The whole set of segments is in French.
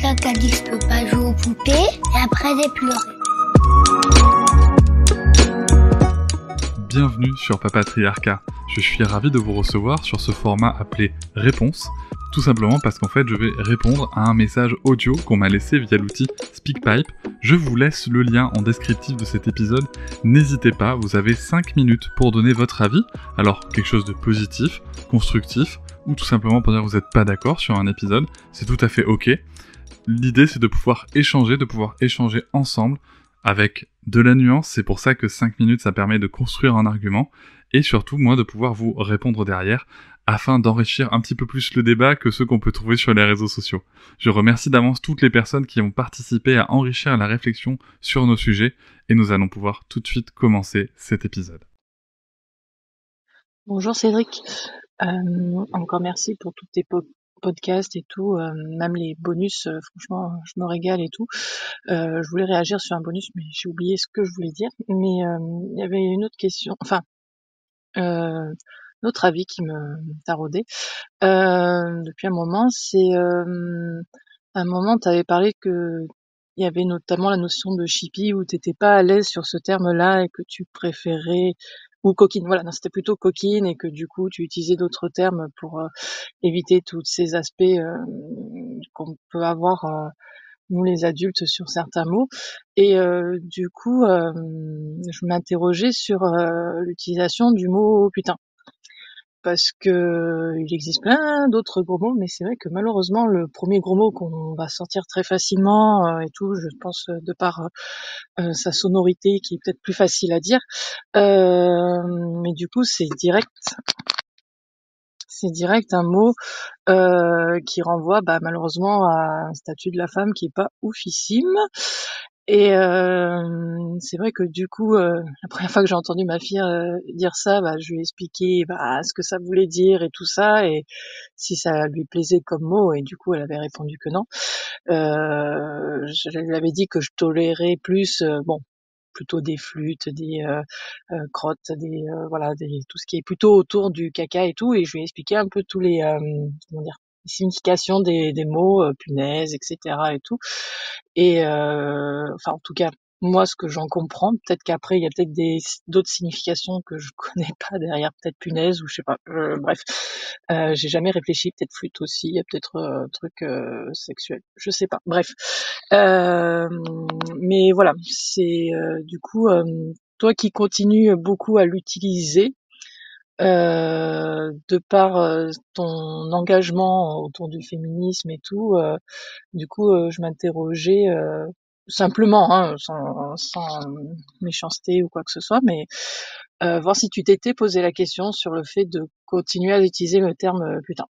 quelqu'un qui a dit que je peux pas jouer aux poupées, et après j'ai pleuré. Bienvenue sur Papatriarcat. Je suis ravi de vous recevoir sur ce format appelé Réponse, tout simplement parce qu'en fait je vais répondre à un message audio qu'on m'a laissé via l'outil SpeakPipe. Je vous laisse le lien en descriptif de cet épisode. N'hésitez pas, vous avez 5 minutes pour donner votre avis. Alors quelque chose de positif, constructif, ou tout simplement pour dire que vous n'êtes pas d'accord sur un épisode, c'est tout à fait ok. L'idée c'est de pouvoir échanger ensemble avec de la nuance. C'est pour ça que 5 minutes ça permet de construire un argument, et surtout moi de pouvoir vous répondre derrière, afin d'enrichir un petit peu plus le débat que ceux qu'on peut trouver sur les réseaux sociaux. Je remercie d'avance toutes les personnes qui ont participé à enrichir la réflexion sur nos sujets, et nous allons pouvoir tout de suite commencer cet épisode. Bonjour Cédric, encore merci pour tous tes podcasts et tout, même les bonus, franchement je me régale et tout. Je voulais réagir sur un bonus mais j'ai oublié ce que je voulais dire, mais il y avait une autre question, notre avis qui me taraudait depuis un moment. C'est à un moment tu avais parlé que il y avait notamment la notion de chippie où t'étais pas à l'aise sur ce terme-là et que tu préférais, ou coquine, voilà, non, c'était plutôt coquine, et que du coup tu utilisais d'autres termes pour éviter tous ces aspects qu'on peut avoir nous les adultes sur certains mots. Et du coup je m'interrogeais sur l'utilisation du mot putain, parce que il existe plein d'autres gros mots, mais c'est vrai que malheureusement le premier gros mot qu'on va sortir très facilement et tout, je pense de par sa sonorité qui est peut-être plus facile à dire, mais du coup c'est direct un mot qui renvoie malheureusement à un statut de la femme qui est pas oufissime. Et c'est vrai que du coup, la première fois que j'ai entendu ma fille dire ça, je lui ai expliqué ce que ça voulait dire et tout ça, et si ça lui plaisait comme mot, et du coup elle avait répondu que non. Je lui avais dit que je tolérais plus, plutôt des flûtes, des crottes, tout ce qui est plutôt autour du caca et tout, et je lui ai expliqué un peu tous les les significations des mots, punaise, etc. et tout. Et en tout cas, moi ce que j'en comprends, peut-être qu'après il y a peut-être d'autres significations que je connais pas derrière, peut-être punaise ou je sais pas. Bref, j'ai jamais réfléchi. Peut-être flûte aussi, il y a peut-être truc sexuel, je sais pas. Bref, mais voilà, c'est du coup toi qui continues beaucoup à l'utiliser, de par ton engagement autour du féminisme et tout, du coup je m'interrogeais simplement, sans méchanceté ou quoi que ce soit, mais voir si tu t'étais posé la question sur le fait de continuer à utiliser le terme putain.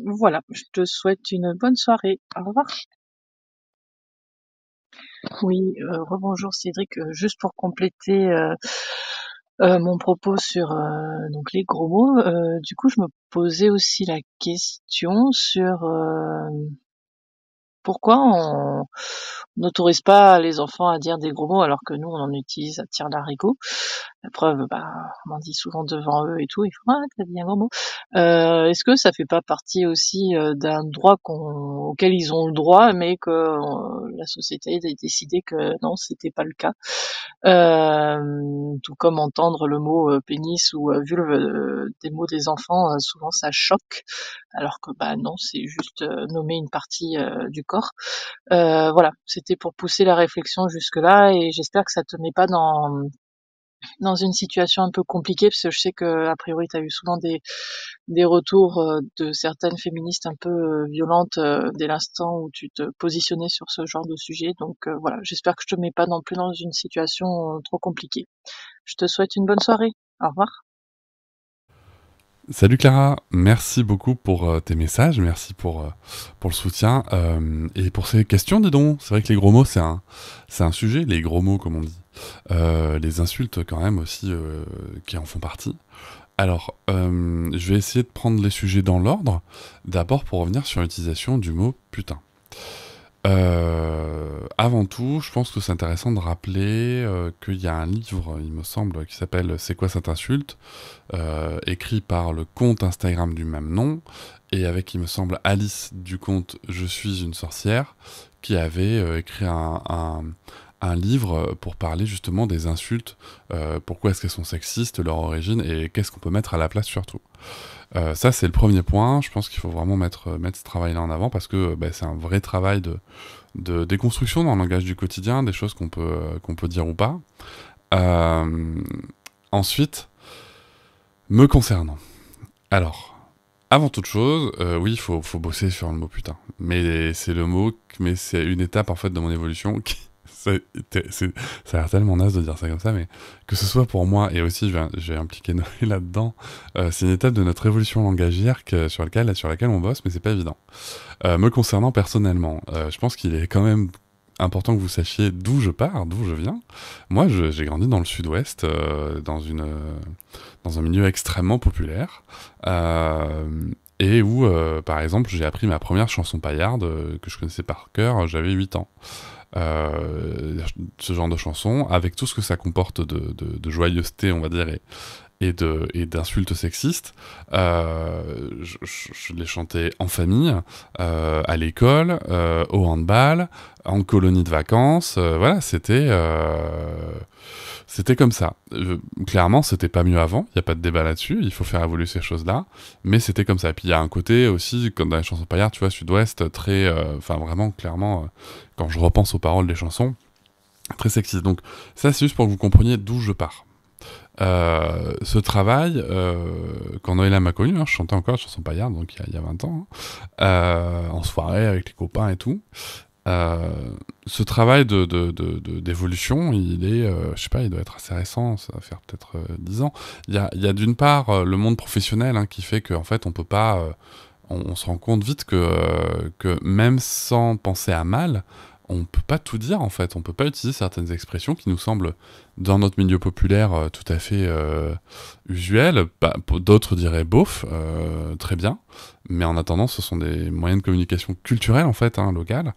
Voilà, je te souhaite une bonne soirée. Au revoir. Oui, rebonjour Cédric, juste pour compléter mon propos sur donc les gros mots, du coup je me posais aussi la question sur pourquoi on n'autorise pas les enfants à dire des gros mots alors que nous on en utilise à tire-larigot. La preuve, on en dit souvent devant eux et tout, ils font t'as dit un gros mot. Est-ce que ça fait pas partie aussi d'un droit auquel ils ont le droit, mais que la société a décidé que non, c'était pas le cas. Tout comme entendre le mot pénis ou vulve, des mots des enfants, souvent ça choque, alors que non, c'est juste nommer une partie du corps. Voilà, c'était pour pousser la réflexion jusque là, et j'espère que ça te met pas dans une situation un peu compliquée, parce que je sais que a priori tu as eu souvent des retours de certaines féministes un peu violentes dès l'instant où tu te positionnais sur ce genre de sujet. Donc voilà, j'espère que je te mets pas non plus dans une situation trop compliquée. Je te souhaite une bonne soirée. Au revoir. Salut Clara, merci beaucoup pour tes messages, merci pour le soutien et pour ces questions, dis donc. C'est vrai que les gros mots, c'est un sujet, les gros mots comme on dit. Les insultes quand même aussi qui en font partie. Alors, je vais essayer de prendre les sujets dans l'ordre. D'abord pour revenir sur l'utilisation du mot putain. Avant tout, je pense que c'est intéressant de rappeler qu'il y a un livre, il me semble, qui s'appelle C'est quoi cette insulte, écrit par le compte Instagram du même nom, et avec, il me semble, Alice du compte Je suis une sorcière, qui avait écrit un livre pour parler justement des insultes, pourquoi est-ce qu'elles sont sexistes, leur origine, et qu'est-ce qu'on peut mettre à la place surtout. Ça, c'est le premier point. Je pense qu'il faut vraiment mettre ce travail-là en avant parce que c'est un vrai travail de déconstruction dans le langage du quotidien, des choses qu'on peut dire ou pas. Ensuite, me concernant. Alors, avant toute chose, oui, il faut bosser sur le mot putain. Mais c'est une étape en fait de mon évolution qui, ça a l'air tellement naze de dire ça comme ça, mais que ce soit pour moi, et aussi je vais impliquer Noé là-dedans, c'est une étape de notre évolution langagière sur laquelle on bosse, mais c'est pas évident. Me concernant personnellement, je pense qu'il est quand même important que vous sachiez d'où je pars, d'où je viens. Moi, j'ai grandi dans le sud-ouest, dans un milieu extrêmement populaire, et où, par exemple, j'ai appris ma première chanson paillarde, que je connaissais par cœur, j'avais 8 ans. Ce genre de chanson, avec tout ce que ça comporte de joyeuseté, on va dire, et d'insultes sexistes, je les chantais en famille, à l'école, au handball, en colonie de vacances, voilà, c'était comme ça. Clairement, c'était pas mieux avant, il n'y a pas de débat là-dessus, il faut faire évoluer ces choses-là, mais c'était comme ça. Et puis il y a un côté aussi, comme dans les chansons paillardes, tu vois, sud-ouest, très, vraiment, clairement, quand je repense aux paroles des chansons, très sexiste. Donc ça, c'est juste pour que vous compreniez d'où je pars. Ce travail, quand Noëlla m'a connu, je chantais encore la chanson paillarde, donc il y a 20 ans, en soirée avec les copains et tout. Ce travail d'évolution, il est, je sais pas, il doit être assez récent, ça va faire peut-être 10 ans. Il y a d'une part le monde professionnel qui fait qu'en fait on peut pas, on se rend compte vite que même sans penser à mal, on peut pas tout dire en fait, on peut pas utiliser certaines expressions qui nous semblent dans notre milieu populaire tout à fait usuelles, d'autres diraient beauf, très bien, mais en attendant ce sont des moyens de communication culturels en fait, locales,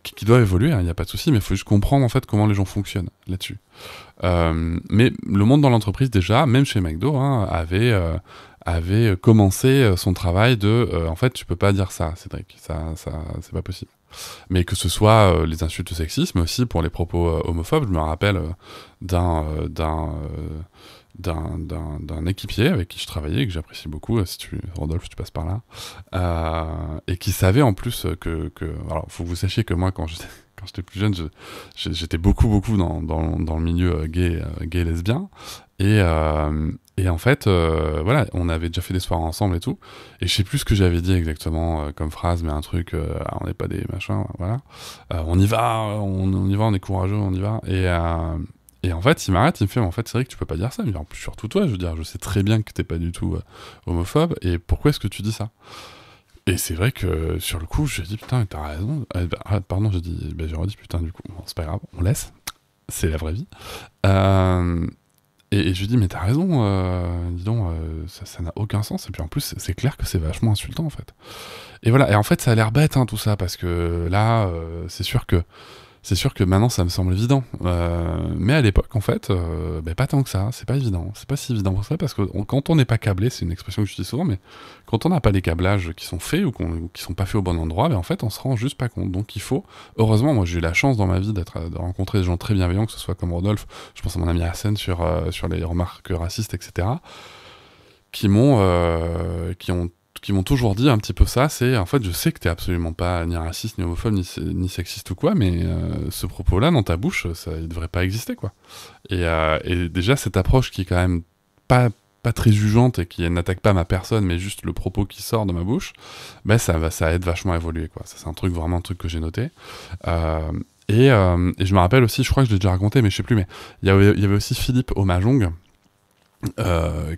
qui doivent évoluer, il n'y a pas de souci, mais il faut juste comprendre en fait comment les gens fonctionnent là-dessus. Mais le monde dans l'entreprise déjà, même chez McDo, avait commencé son travail en fait tu peux pas dire ça Cédric, ça c'est pas possible. Mais que ce soit les insultes sexistes, mais aussi pour les propos homophobes. Je me rappelle d'un équipier avec qui je travaillais, que j'apprécie beaucoup, Rodolphe, si tu passes par là, et qui savait en plus alors, faut que vous sachiez que moi, quand j'étais plus jeune, j'étais beaucoup dans le milieu gay lesbien, et en fait, voilà, on avait déjà fait des soirées ensemble et tout, et je sais plus ce que j'avais dit exactement comme phrase, mais un truc, on n'est pas des machins, voilà, on y va, on est courageux, on y va, et en fait, il m'arrête, il me fait, en fait, c'est vrai que tu peux pas dire ça, mais en plus, surtout toi, je veux dire, je sais très bien que t'es pas du tout homophobe, et pourquoi est-ce que tu dis ça ? Et c'est vrai que, sur le coup, j'ai dit, putain, t'as raison, pardon, j'ai redit, putain, du coup, bon, c'est pas grave, on laisse, c'est la vraie vie, et je lui dis, mais t'as raison, dis donc, ça n'a aucun sens. Et puis en plus, c'est clair que c'est vachement insultant, en fait. Et voilà, et en fait, ça a l'air bête, tout ça, parce que là, c'est sûr que maintenant, ça me semble évident. Mais à l'époque, en fait, pas tant que ça, c'est pas évident. C'est pas si évident pour ça, parce que quand on n'est pas câblé, c'est une expression que je dis souvent, mais quand on n'a pas les câblages qui sont faits ou qui sont pas faits au bon endroit, en fait, on se rend juste pas compte. Donc il faut, heureusement, moi j'ai eu la chance dans ma vie de rencontrer des gens très bienveillants, que ce soit comme Rodolphe, je pense à mon ami Hassan sur les remarques racistes, etc., qui m'ont toujours dit un petit peu ça, c'est en fait je sais que t'es absolument pas ni raciste, ni homophobe, ni sexiste ou quoi, mais ce propos-là dans ta bouche, il devrait pas exister, quoi. Et déjà cette approche qui est quand même pas très jugeante et qui n'attaque pas ma personne, mais juste le propos qui sort de ma bouche, ça aide vachement à évoluer, quoi. Ça, c'est un truc que j'ai noté. Et je me rappelle aussi, je crois que je l'ai déjà raconté, mais je sais plus, mais il y avait aussi Philippe au Mahjong, on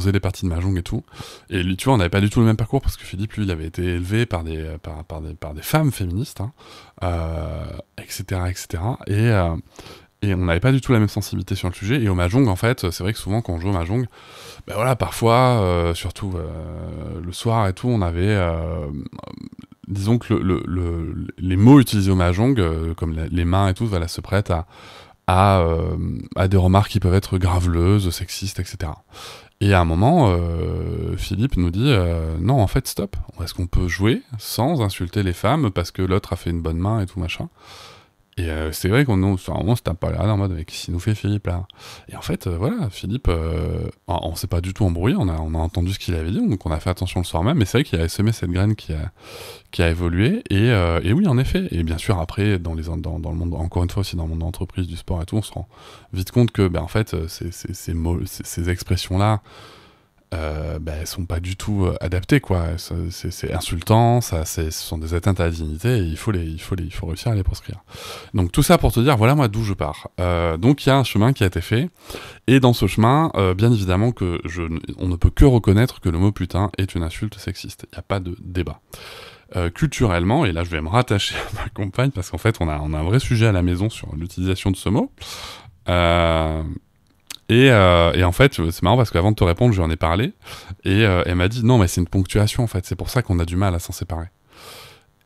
faisait des parties de Mahjong et tout, et lui, tu vois, on n'avait pas du tout le même parcours parce que Philippe, lui, il avait été élevé par des femmes féministes, etc., et on n'avait pas du tout la même sensibilité sur le sujet. Et au Mahjong, en fait, c'est vrai que souvent quand on joue au Mahjong, voilà, parfois, surtout le soir et tout, on avait disons que les mots utilisés au mahjong, comme les mains et tout, voilà, se prêtent à des remarques qui peuvent être graveleuses, sexistes, etc. Et à un moment, Philippe nous dit non, en fait, stop. Est-ce qu'on peut jouer sans insulter les femmes parce que l'autre a fait une bonne main et tout machin? Et c'est vrai qu'on sur un moment, c'était pas là en mode avec qui nous fait Philippe là. Et en fait, voilà, Philippe, on s'est pas du tout embrouillé, on a entendu ce qu'il avait dit, donc on a fait attention le soir même. Mais c'est vrai qu'il avait semé cette graine qui a évolué. Et oui, en effet. Et bien sûr, après, dans le monde, encore une fois aussi dans le monde de l'entreprise, du sport et tout, on se rend vite compte que, en fait, ces expressions-là, elles sont pas du tout adaptées, quoi. C'est insultant, ce sont des atteintes à la dignité, et il faut réussir à les proscrire. Donc tout ça pour te dire, voilà moi d'où je pars. Donc il y a un chemin qui a été fait, et dans ce chemin, bien évidemment on ne peut que reconnaître que le mot putain est une insulte sexiste. Il n'y a pas de débat. Culturellement, et là je vais me rattacher à ma compagne, parce qu'en fait on a un vrai sujet à la maison sur l'utilisation de ce mot. Et en fait, c'est marrant parce qu'avant de te répondre, je lui en ai parlé. Et elle m'a dit, non, mais c'est une ponctuation, en fait. C'est pour ça qu'on a du mal à s'en séparer.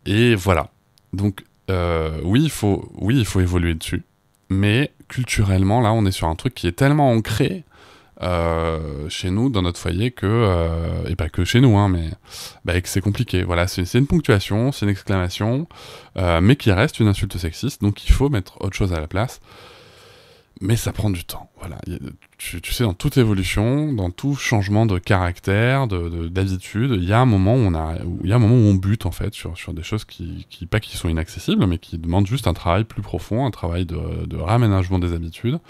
Et voilà. Donc, oui, il faut évoluer dessus. Mais culturellement, là, on est sur un truc qui est tellement ancré chez nous, dans notre foyer, et pas que chez nous, hein, mais que c'est compliqué. Voilà, c'est une ponctuation, c'est une exclamation, mais qui reste une insulte sexiste. Donc, il faut mettre autre chose à la place. Mais ça prend du temps, voilà. Tu sais, dans toute évolution, dans tout changement de caractère, d'habitude, il y a un moment où on bute, en fait, sur des choses qui sont inaccessibles, mais qui demandent juste un travail plus profond, un travail de réaménagement des habitudes.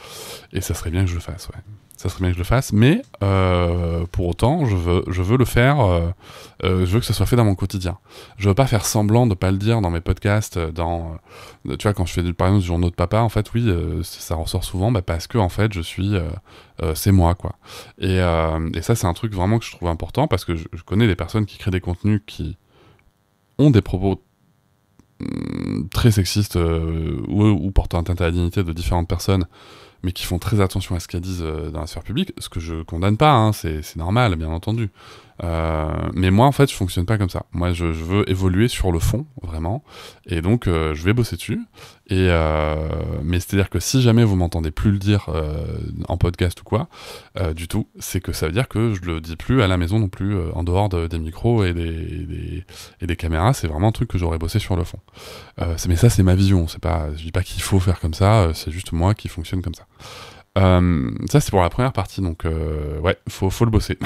Et ça serait bien que je le fasse, ouais. Ça serait bien que je le fasse, mais pour autant, je veux le faire, je veux que ce soit fait dans mon quotidien. Je veux pas faire semblant de pas le dire dans mes podcasts, tu vois, quand je fais par exemple du journaux de papa, en fait, oui, ça ressort souvent, parce que en fait, je suis, c'est moi, quoi. Et ça, c'est un truc vraiment que je trouve important, parce que je connais des personnes qui créent des contenus qui ont des propos très sexistes ou portant atteinte à la dignité de différentes personnes, mais qui font très attention à ce qu'elles disent dans la sphère publique, ce que je condamne pas, hein, c'est normal, bien entendu. Mais moi, en fait, je fonctionne pas comme ça. Moi, je veux évoluer sur le fond, vraiment, et donc je vais bosser dessus. Mais c'est-à-dire que si jamais vous m'entendez plus le dire en podcast ou quoi, du tout, c'est que ça veut dire que je le dis plus à la maison non plus, en dehors des micros et des caméras. C'est vraiment un truc que j'aurais bossé sur le fond. Mais ça, c'est ma vision. Je dis pas qu'il faut faire comme ça, c'est juste moi qui fonctionne comme ça. Ça, c'est pour la première partie, donc ouais, faut le bosser.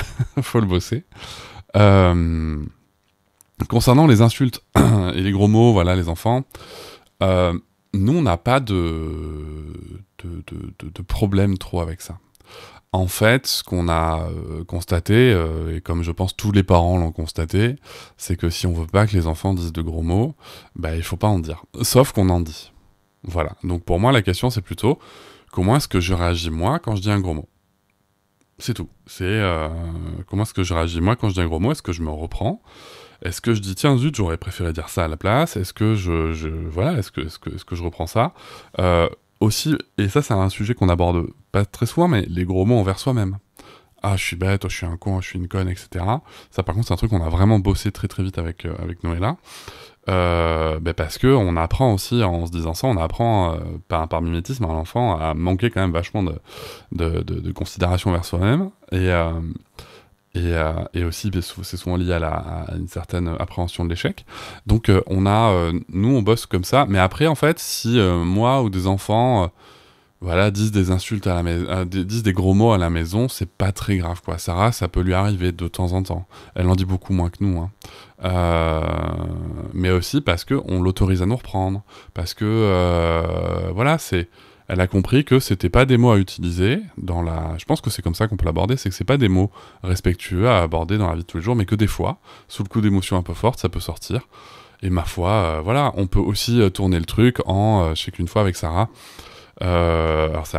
Faut le bosser. Concernant les insultes et les gros mots, voilà, les enfants, nous, on n'a pas de problème trop avec ça. En fait, ce qu'on a constaté, et comme je pense tous les parents l'ont constaté, c'est que si on veut pas que les enfants disent de gros mots, il faut pas en dire. Sauf qu'on en dit. Voilà. Donc pour moi, la question, c'est plutôt comment est-ce que je réagis moi quand je dis un gros mot ? C'est tout. C'est comment est-ce que je réagis moi quand je dis un gros mot ? Est-ce que je me reprends ? Est-ce que je dis tiens zut, j'aurais préféré dire ça à la place ? Est-ce que est-ce que je reprends ça ? Aussi, et ça c'est un sujet qu'on aborde pas très souvent, mais les gros mots envers soi-même. Ah, je suis bête, je suis un con, je suis une conne, etc. Ça par contre c'est un truc qu'on a vraiment bossé très très vite avec Noëlla. Parce que on apprend aussi, en se disant ça, on apprend par mimétisme à l'enfant à manquer quand même vachement de considération vers soi-même, et aussi c'est souvent lié à une certaine appréhension de l'échec. Donc nous on bosse comme ça, mais après en fait si moi ou des enfants disent des insultes disent des gros mots à la maison, c'est pas très grave, quoi. Sarah, ça peut lui arriver de temps en temps. Elle en dit beaucoup moins que nous, hein. Mais aussi parce que on l'autorise à nous reprendre, parce que elle a compris que c'était pas des mots à utiliser je pense que c'est comme ça qu'on peut l'aborder, c'est que c'est pas des mots respectueux à aborder dans la vie de tous les jours, mais que des fois, sous le coup d'émotions un peu fortes, ça peut sortir. Et ma foi, on peut aussi tourner le truc je sais qu'une fois avec Sarah, alors c'est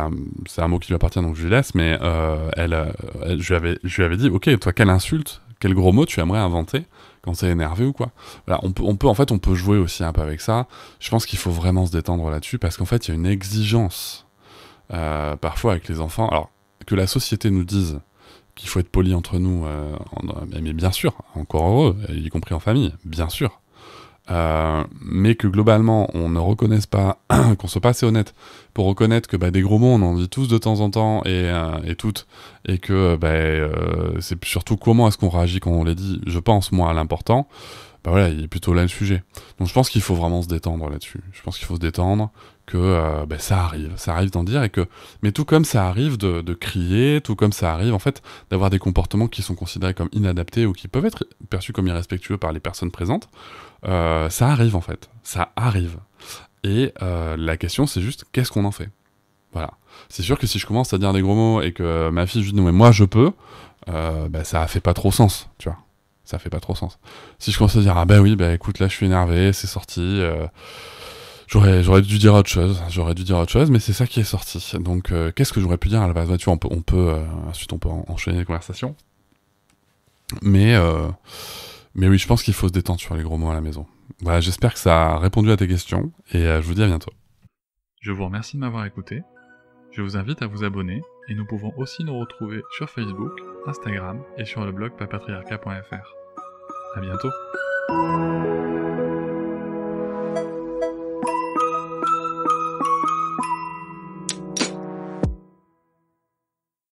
un mot qui lui appartient donc je lui laisse, mais je lui avais dit ok, toi quelle insulte, quel gros mot tu aimerais inventer quand t'es énervé ou quoi. Voilà, on peut jouer aussi un peu avec ça. Je pense qu'il faut vraiment se détendre là-dessus, parce qu'en fait il y a une exigence parfois avec les enfants. Alors que la société nous dise qu'il faut être poli entre nous, mais bien sûr, encore heureux, y compris en famille, bien sûr. mais que globalement on ne reconnaisse pas, qu'on soit pas assez honnête pour reconnaître que des gros mots on en dit tous de temps en temps et toutes, et que c'est surtout comment est-ce qu'on réagit quand on les dit, je pense moi à l'important. Voilà, il est plutôt là le sujet. Donc je pense qu'il faut vraiment se détendre là-dessus. Je pense qu'il faut se détendre, que ça arrive d'en dire, mais tout comme ça arrive de crier, tout comme ça arrive en fait d'avoir des comportements qui sont considérés comme inadaptés ou qui peuvent être perçus comme irrespectueux par les personnes présentes. Ça arrive en fait, ça arrive. Et la question c'est juste qu'est-ce qu'on en fait. Voilà. C'est sûr que si je commence à dire des gros mots et que ma fille dit non mais moi je peux, ça fait pas trop sens, tu vois. Ça fait pas trop sens. Si je commence à dire écoute là je suis énervé, c'est sorti, j'aurais dû dire autre chose, mais c'est ça qui est sorti. Donc qu'est-ce que j'aurais pu dire à la base? Tu vois, ensuite on peut enchaîner les conversations. Mais oui, je pense qu'il faut se détendre sur les gros mots à la maison. Voilà, j'espère que ça a répondu à tes questions et je vous dis à bientôt. Je vous remercie de m'avoir écouté. Je vous invite à vous abonner et nous pouvons aussi nous retrouver sur Facebook, Instagram et sur le blog papatriarca.fr. À bientôt.